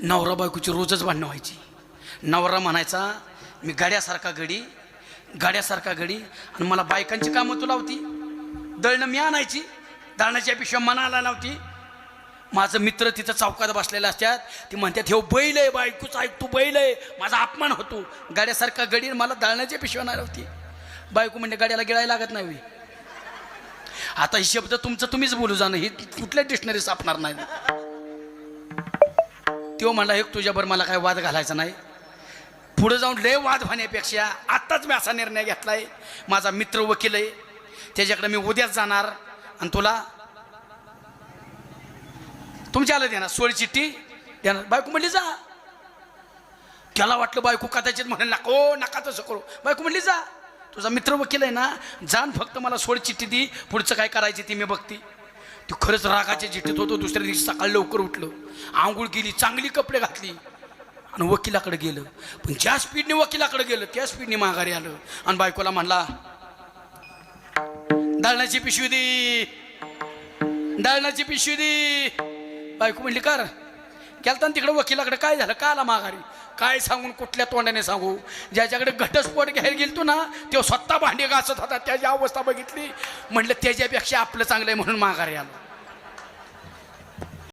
नवरा बायकोची रोजच भांडणं व्हायची. नवरा म्हणायचा मी गाड्यासारखा गडी आणि मला बायकांची कामं तू लावती. दळणं मी आणायची, दळणाच्या पिशव्या मनाला लावती. माझं मित्र तिथं चौकात बसलेले असतात, ती म्हणतात हे बैल आहे, बायकोच ऐक तू बैल आहे, माझा अपमान होतो. गाड्यासारखा गडी मला दळणाच्या पिशव्या नाही लावती. बायको म्हणजे गाड्याला गिळायला लागत नाही. आता ही शब्द तुमचं तुम्हीच बोलू जाणं, ही कुठल्या डिक्शनरी सापणार नाही. तो म्हणला एक तुझ्याबरोबर मला काय वाद घालायचा नाही. पुढे जाऊन लय वाद होण्यापेक्षा आत्ताच मी असा निर्णय घेतलाय, माझा मित्र वकील आहे, त्याच्याकडे मी उद्याच जाणार आणि तुला तुमच्याला देणार, सोळी चिठ्ठी देणार. बायको म्हणली जा. त्याला वाटलं बायको कदाचित म्हणेल नको नका तसं करू. बायको म्हणली जा, तुझा मित्र वकील आहे ना, जाण फक्त मला सोळी चिठ्ठी दी, पुढचं काय करायची ती मी बघती. तू खरंच रागाच्या चिठ्ठीत होतो. दुसऱ्या दिवशी सकाळी लवकर उठलो, आंघोळ केली, चांगली कपडे घातली आणि वकिलाकडे गेलं. पण ज्या स्पीडने वकिलाकडे गेलं त्या स्पीडने माघारी आलं आणि बायकोला म्हणला दळणाची पिशवी दे, दळणाची पिशवी दे. बायको म्हणली कर गेलता तिकडे वकिलाकडे. काय झालं, का आला माघारी? काय सांगून कुठल्या तोंडाने सांगू? ज्याच्याकडे घटस्फोट घ्यायला गेलतो ना तो स्वतः भांडी घासत होता, त्याची अवस्था बघितली, म्हटलं त्याच्यापेक्षा आपलं चांगलं आहे म्हणून माघारी आलो.